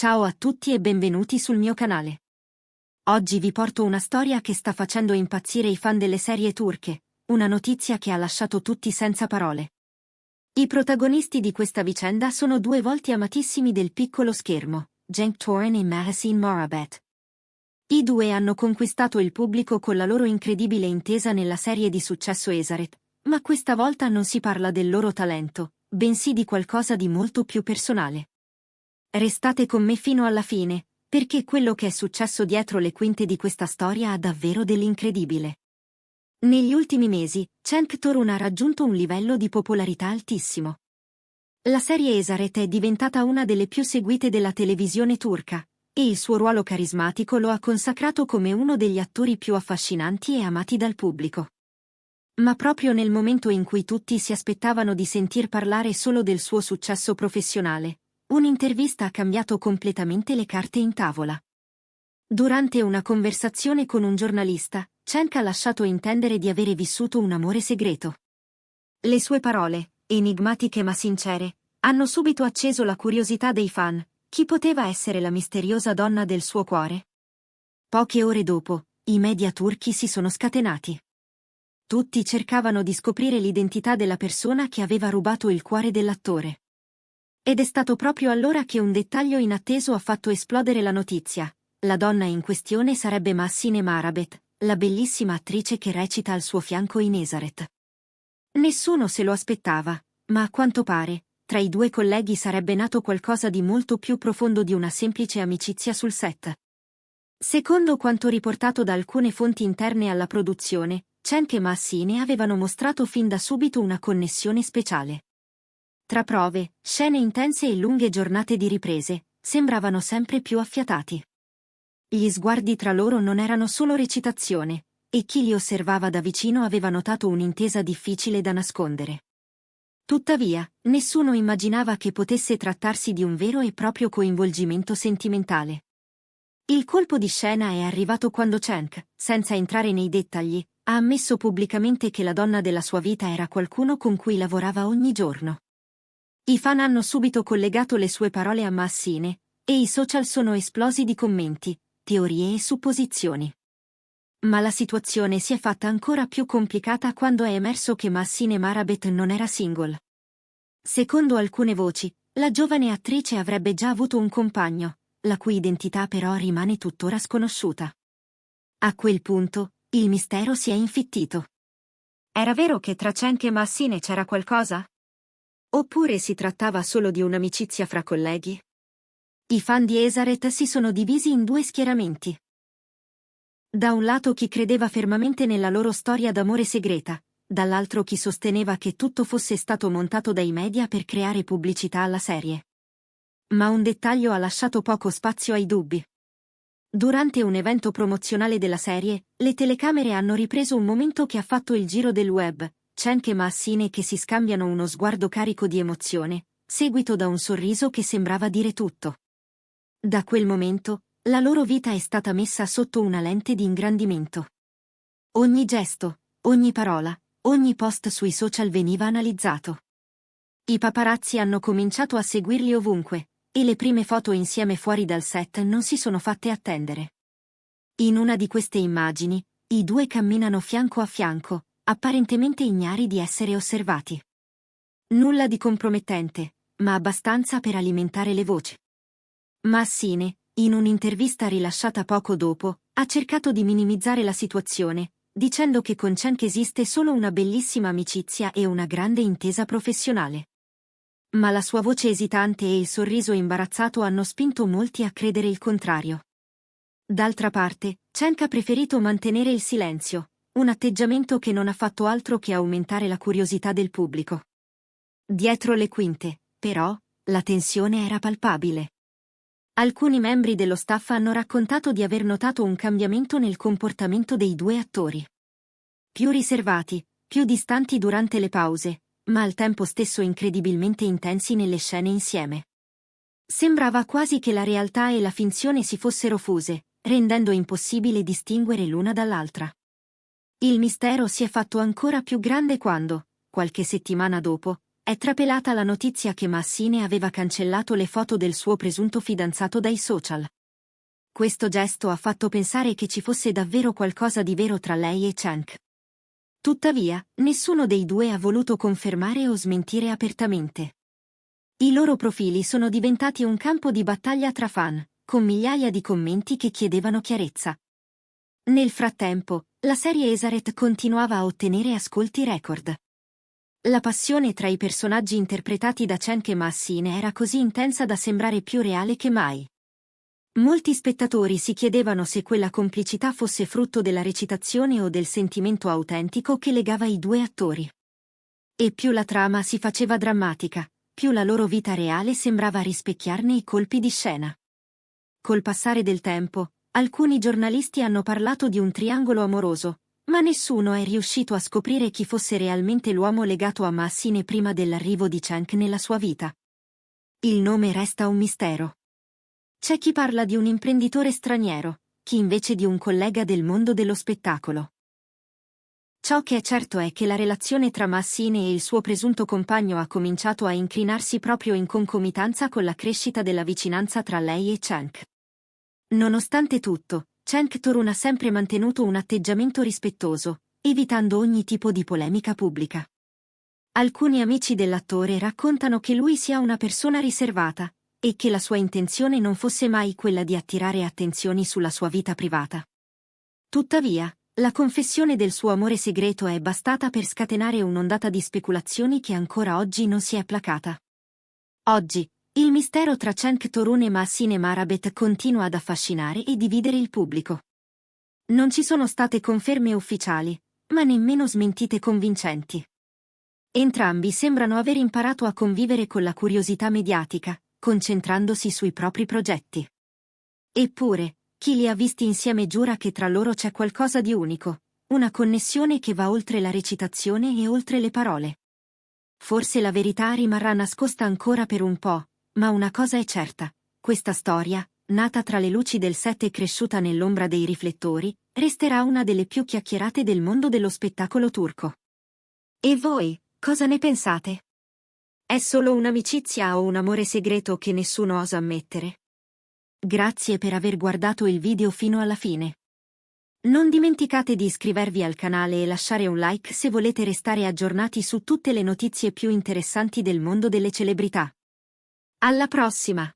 Ciao a tutti e benvenuti sul mio canale. Oggi vi porto una storia che sta facendo impazzire i fan delle serie turche, una notizia che ha lasciato tutti senza parole. I protagonisti di questa vicenda sono due volti amatissimi del piccolo schermo, Cenk Toran e Mahsin Morabet. I due hanno conquistato il pubblico con la loro incredibile intesa nella serie di successo Esaret, ma questa volta non si parla del loro talento, bensì di qualcosa di molto più personale. Restate con me fino alla fine, perché quello che è successo dietro le quinte di questa storia ha davvero dell'incredibile. Negli ultimi mesi, Cenk Toran ha raggiunto un livello di popolarità altissimo. La serie Esaret è diventata una delle più seguite della televisione turca, e il suo ruolo carismatico lo ha consacrato come uno degli attori più affascinanti e amati dal pubblico. Ma proprio nel momento in cui tutti si aspettavano di sentir parlare solo del suo successo professionale, un'intervista ha cambiato completamente le carte in tavola. Durante una conversazione con un giornalista, Cenk ha lasciato intendere di avere vissuto un amore segreto. Le sue parole, enigmatiche ma sincere, hanno subito acceso la curiosità dei fan. Chi poteva essere la misteriosa donna del suo cuore? Poche ore dopo, i media turchi si sono scatenati. Tutti cercavano di scoprire l'identità della persona che aveva rubato il cuore dell'attore. Ed è stato proprio allora che un dettaglio inatteso ha fatto esplodere la notizia. La donna in questione sarebbe Mahsin Morabet, la bellissima attrice che recita al suo fianco in Esaret. Nessuno se lo aspettava, ma a quanto pare, tra i due colleghi sarebbe nato qualcosa di molto più profondo di una semplice amicizia sul set. Secondo quanto riportato da alcune fonti interne alla produzione, Cenk e Mahsin avevano mostrato fin da subito una connessione speciale. Tra prove, scene intense e lunghe giornate di riprese, sembravano sempre più affiatati. Gli sguardi tra loro non erano solo recitazione, e chi li osservava da vicino aveva notato un'intesa difficile da nascondere. Tuttavia, nessuno immaginava che potesse trattarsi di un vero e proprio coinvolgimento sentimentale. Il colpo di scena è arrivato quando Cenk, senza entrare nei dettagli, ha ammesso pubblicamente che la donna della sua vita era qualcuno con cui lavorava ogni giorno. I fan hanno subito collegato le sue parole a Mahsin, e i social sono esplosi di commenti, teorie e supposizioni. Ma la situazione si è fatta ancora più complicata quando è emerso che Mahsin Morabet non era single. Secondo alcune voci, la giovane attrice avrebbe già avuto un compagno, la cui identità però rimane tuttora sconosciuta. A quel punto, il mistero si è infittito. Era vero che tra Cenk e Mahsin c'era qualcosa? Oppure si trattava solo di un'amicizia fra colleghi? I fan di Esaret si sono divisi in due schieramenti. Da un lato chi credeva fermamente nella loro storia d'amore segreta, dall'altro chi sosteneva che tutto fosse stato montato dai media per creare pubblicità alla serie. Ma un dettaglio ha lasciato poco spazio ai dubbi. Durante un evento promozionale della serie, le telecamere hanno ripreso un momento che ha fatto il giro del web, Cenk e Mahsin che si scambiano uno sguardo carico di emozione, seguito da un sorriso che sembrava dire tutto. Da quel momento, la loro vita è stata messa sotto una lente di ingrandimento. Ogni gesto, ogni parola, ogni post sui social veniva analizzato. I paparazzi hanno cominciato a seguirli ovunque, e le prime foto insieme fuori dal set non si sono fatte attendere. In una di queste immagini, i due camminano fianco a fianco, apparentemente ignari di essere osservati. Nulla di compromettente, ma abbastanza per alimentare le voci. Mahsin, in un'intervista rilasciata poco dopo, ha cercato di minimizzare la situazione, dicendo che con Cenk esiste solo una bellissima amicizia e una grande intesa professionale. Ma la sua voce esitante e il sorriso imbarazzato hanno spinto molti a credere il contrario. D'altra parte, Cenk ha preferito mantenere il silenzio, un atteggiamento che non ha fatto altro che aumentare la curiosità del pubblico. Dietro le quinte, però, la tensione era palpabile. Alcuni membri dello staff hanno raccontato di aver notato un cambiamento nel comportamento dei due attori. Più riservati, più distanti durante le pause, ma al tempo stesso incredibilmente intensi nelle scene insieme. Sembrava quasi che la realtà e la finzione si fossero fuse, rendendo impossibile distinguere l'una dall'altra. Il mistero si è fatto ancora più grande quando, qualche settimana dopo, è trapelata la notizia che Massine aveva cancellato le foto del suo presunto fidanzato dai social. Questo gesto ha fatto pensare che ci fosse davvero qualcosa di vero tra lei e Cenk. Tuttavia, nessuno dei due ha voluto confermare o smentire apertamente. I loro profili sono diventati un campo di battaglia tra fan, con migliaia di commenti che chiedevano chiarezza. Nel frattempo, la serie Esaret continuava a ottenere ascolti record. La passione tra i personaggi interpretati da Cenk e Massine era così intensa da sembrare più reale che mai. Molti spettatori si chiedevano se quella complicità fosse frutto della recitazione o del sentimento autentico che legava i due attori. E più la trama si faceva drammatica, più la loro vita reale sembrava rispecchiarne i colpi di scena. Col passare del tempo, alcuni giornalisti hanno parlato di un triangolo amoroso, ma nessuno è riuscito a scoprire chi fosse realmente l'uomo legato a Massine prima dell'arrivo di Cenk nella sua vita. Il nome resta un mistero. C'è chi parla di un imprenditore straniero, chi invece di un collega del mondo dello spettacolo. Ciò che è certo è che la relazione tra Massine e il suo presunto compagno ha cominciato a incrinarsi proprio in concomitanza con la crescita della vicinanza tra lei e Cenk. Nonostante tutto, Cenk Torun ha sempre mantenuto un atteggiamento rispettoso, evitando ogni tipo di polemica pubblica. Alcuni amici dell'attore raccontano che lui sia una persona riservata, e che la sua intenzione non fosse mai quella di attirare attenzioni sulla sua vita privata. Tuttavia, la confessione del suo amore segreto è bastata per scatenare un'ondata di speculazioni che ancora oggi non si è placata. Oggi, il mistero tra Cenk Torun e Massine Marabet continua ad affascinare e dividere il pubblico. Non ci sono state conferme ufficiali, ma nemmeno smentite convincenti. Entrambi sembrano aver imparato a convivere con la curiosità mediatica, concentrandosi sui propri progetti. Eppure, chi li ha visti insieme giura che tra loro c'è qualcosa di unico, una connessione che va oltre la recitazione e oltre le parole. Forse la verità rimarrà nascosta ancora per un po', ma una cosa è certa: questa storia, nata tra le luci del set e cresciuta nell'ombra dei riflettori, resterà una delle più chiacchierate del mondo dello spettacolo turco. E voi, cosa ne pensate? È solo un'amicizia o un amore segreto che nessuno osa ammettere? Grazie per aver guardato il video fino alla fine. Non dimenticate di iscrivervi al canale e lasciare un like se volete restare aggiornati su tutte le notizie più interessanti del mondo delle celebrità. Alla prossima!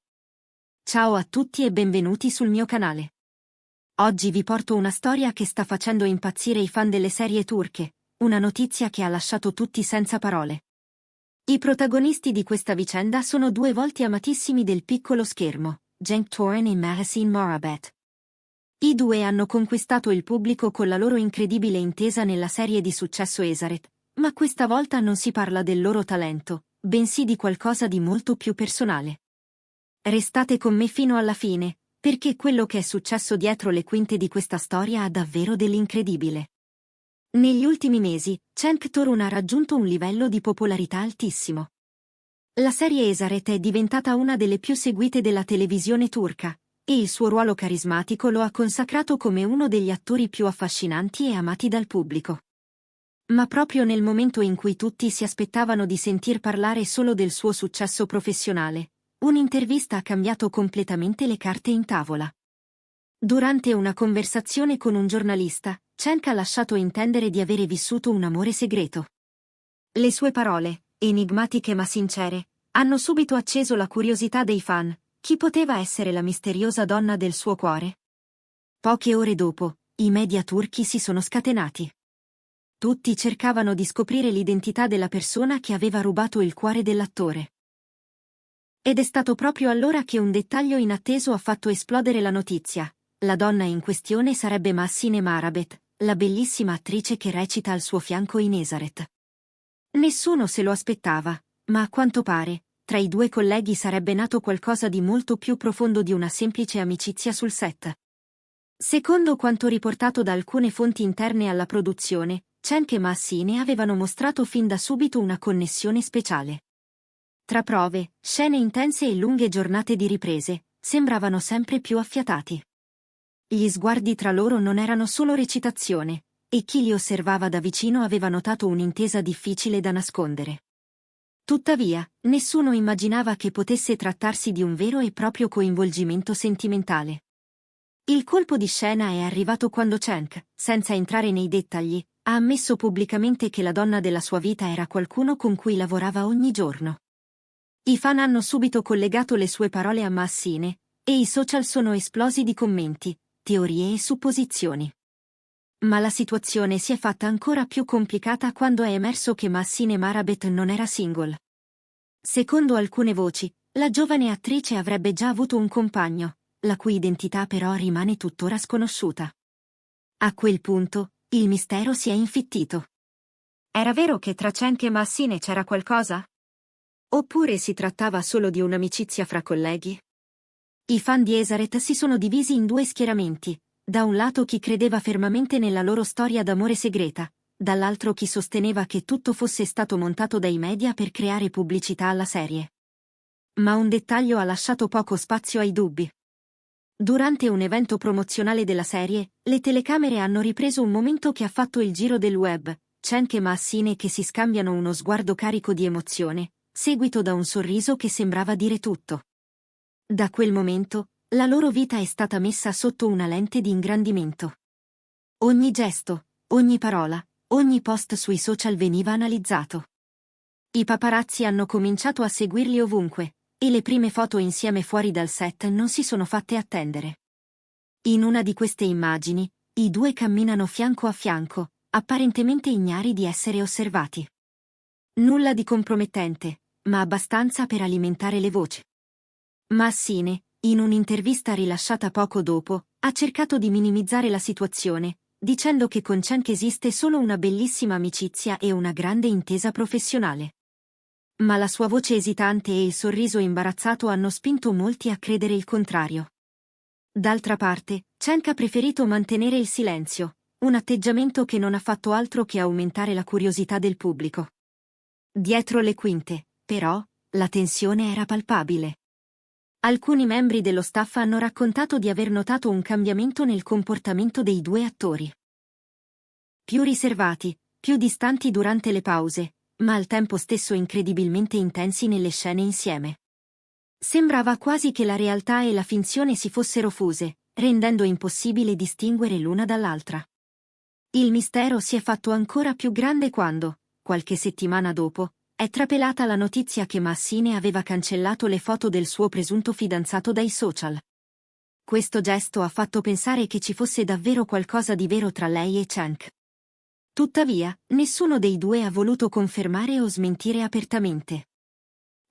Ciao a tutti e benvenuti sul mio canale. Oggi vi porto una storia che sta facendo impazzire i fan delle serie turche, una notizia che ha lasciato tutti senza parole. I protagonisti di questa vicenda sono due volti amatissimi del piccolo schermo, Cenk Torun e Massine Marabet. I due hanno conquistato il pubblico con la loro incredibile intesa nella serie di successo Esaret, ma questa volta non si parla del loro talento, bensì di qualcosa di molto più personale. Restate con me fino alla fine, perché quello che è successo dietro le quinte di questa storia ha davvero dell'incredibile. Negli ultimi mesi, Cenk Torun ha raggiunto un livello di popolarità altissimo. La serie Esaret è diventata una delle più seguite della televisione turca, e il suo ruolo carismatico lo ha consacrato come uno degli attori più affascinanti e amati dal pubblico. Ma proprio nel momento in cui tutti si aspettavano di sentir parlare solo del suo successo professionale, un'intervista ha cambiato completamente le carte in tavola. Durante una conversazione con un giornalista, Cenk ha lasciato intendere di avere vissuto un amore segreto. Le sue parole, enigmatiche ma sincere, hanno subito acceso la curiosità dei fan. Chi poteva essere la misteriosa donna del suo cuore? Poche ore dopo, i media turchi si sono scatenati. Tutti cercavano di scoprire l'identità della persona che aveva rubato il cuore dell'attore. Ed è stato proprio allora che un dettaglio inatteso ha fatto esplodere la notizia. La donna in questione sarebbe Massine Marabet, la bellissima attrice che recita al suo fianco in Esaret. Nessuno se lo aspettava, ma a quanto pare, tra i due colleghi sarebbe nato qualcosa di molto più profondo di una semplice amicizia sul set. Secondo quanto riportato da alcune fonti interne alla produzione, Cenk e Massine avevano mostrato fin da subito una connessione speciale. Tra prove, scene intense e lunghe giornate di riprese, sembravano sempre più affiatati. Gli sguardi tra loro non erano solo recitazione, e chi li osservava da vicino aveva notato un'intesa difficile da nascondere. Tuttavia, nessuno immaginava che potesse trattarsi di un vero e proprio coinvolgimento sentimentale. Il colpo di scena è arrivato quando Cenk, senza entrare nei dettagli, ha ammesso pubblicamente che la donna della sua vita era qualcuno con cui lavorava ogni giorno. I fan hanno subito collegato le sue parole a Massine, e i social sono esplosi di commenti, teorie e supposizioni. Ma la situazione si è fatta ancora più complicata quando è emerso che Massine Marabet non era single. Secondo alcune voci, la giovane attrice avrebbe già avuto un compagno, la cui identità però rimane tuttora sconosciuta. A quel punto, il mistero si è infittito. Era vero che tra Cenk e Massine c'era qualcosa? Oppure si trattava solo di un'amicizia fra colleghi? I fan di Esaret si sono divisi in due schieramenti, da un lato chi credeva fermamente nella loro storia d'amore segreta, dall'altro chi sosteneva che tutto fosse stato montato dai media per creare pubblicità alla serie. Ma un dettaglio ha lasciato poco spazio ai dubbi. Durante un evento promozionale della serie, le telecamere hanno ripreso un momento che ha fatto il giro del web, Cenk e Massine che si scambiano uno sguardo carico di emozione, seguito da un sorriso che sembrava dire tutto. Da quel momento, la loro vita è stata messa sotto una lente di ingrandimento. Ogni gesto, ogni parola, ogni post sui social veniva analizzato. I paparazzi hanno cominciato a seguirli ovunque, e le prime foto insieme fuori dal set non si sono fatte attendere. In una di queste immagini, i due camminano fianco a fianco, apparentemente ignari di essere osservati. Nulla di compromettente, ma abbastanza per alimentare le voci. Massine, in un'intervista rilasciata poco dopo, ha cercato di minimizzare la situazione, dicendo che con Cenk esiste solo una bellissima amicizia e una grande intesa professionale. Ma la sua voce esitante e il sorriso imbarazzato hanno spinto molti a credere il contrario. D'altra parte, Cenk ha preferito mantenere il silenzio, un atteggiamento che non ha fatto altro che aumentare la curiosità del pubblico. Dietro le quinte, però, la tensione era palpabile. Alcuni membri dello staff hanno raccontato di aver notato un cambiamento nel comportamento dei due attori. Più riservati, più distanti durante le pause, ma al tempo stesso incredibilmente intensi nelle scene insieme. Sembrava quasi che la realtà e la finzione si fossero fuse, rendendo impossibile distinguere l'una dall'altra. Il mistero si è fatto ancora più grande quando, qualche settimana dopo, è trapelata la notizia che Massine aveva cancellato le foto del suo presunto fidanzato dai social. Questo gesto ha fatto pensare che ci fosse davvero qualcosa di vero tra lei e Cenk. Tuttavia, nessuno dei due ha voluto confermare o smentire apertamente.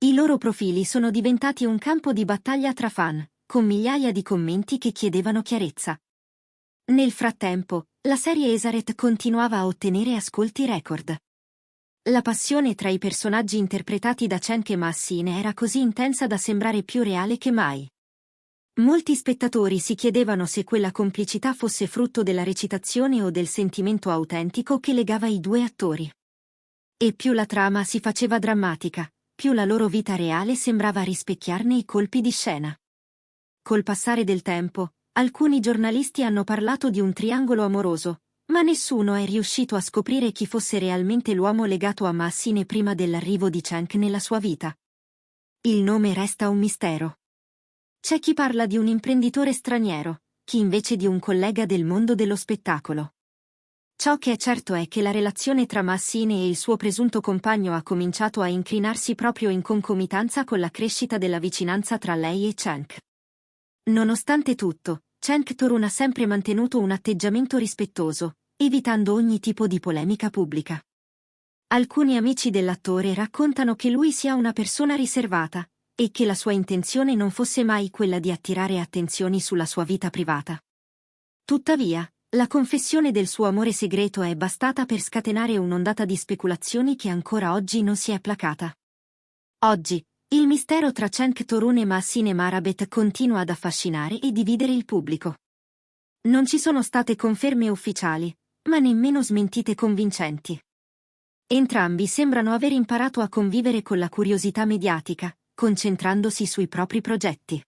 I loro profili sono diventati un campo di battaglia tra fan, con migliaia di commenti che chiedevano chiarezza. Nel frattempo, la serie Esaret continuava a ottenere ascolti record. La passione tra i personaggi interpretati da Cenk e Massine era così intensa da sembrare più reale che mai. Molti spettatori si chiedevano se quella complicità fosse frutto della recitazione o del sentimento autentico che legava i due attori. E più la trama si faceva drammatica, più la loro vita reale sembrava rispecchiarne i colpi di scena. Col passare del tempo, alcuni giornalisti hanno parlato di un triangolo amoroso, ma nessuno è riuscito a scoprire chi fosse realmente l'uomo legato a Massine prima dell'arrivo di Cenk nella sua vita. Il nome resta un mistero. C'è chi parla di un imprenditore straniero, chi invece di un collega del mondo dello spettacolo. Ciò che è certo è che la relazione tra Massine e il suo presunto compagno ha cominciato a incrinarsi proprio in concomitanza con la crescita della vicinanza tra lei e Cenk. Nonostante tutto, Cenk Torun ha sempre mantenuto un atteggiamento rispettoso, evitando ogni tipo di polemica pubblica. Alcuni amici dell'attore raccontano che lui sia una persona riservata, e che la sua intenzione non fosse mai quella di attirare attenzioni sulla sua vita privata. Tuttavia, la confessione del suo amore segreto è bastata per scatenare un'ondata di speculazioni che ancora oggi non si è placata. Oggi, il mistero tra Cenk Torun e Massine Marabet continua ad affascinare e dividere il pubblico. Non ci sono state conferme ufficiali, ma nemmeno smentite convincenti. Entrambi sembrano aver imparato a convivere con la curiosità mediatica, concentrandosi sui propri progetti.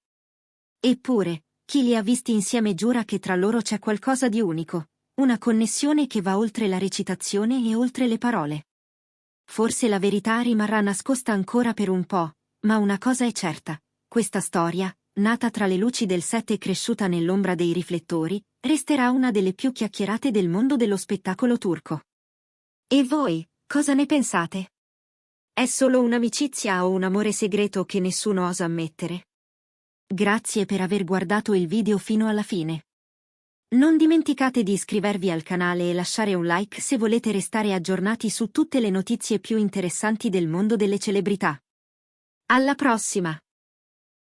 Eppure, chi li ha visti insieme giura che tra loro c'è qualcosa di unico, una connessione che va oltre la recitazione e oltre le parole. Forse la verità rimarrà nascosta ancora per un po', ma una cosa è certa. Questa storia, nata tra le luci del set e cresciuta nell'ombra dei riflettori, resterà una delle più chiacchierate del mondo dello spettacolo turco. E voi, cosa ne pensate? È solo un'amicizia o un amore segreto che nessuno osa ammettere? Grazie per aver guardato il video fino alla fine. Non dimenticate di iscrivervi al canale e lasciare un like se volete restare aggiornati su tutte le notizie più interessanti del mondo delle celebrità. Alla prossima!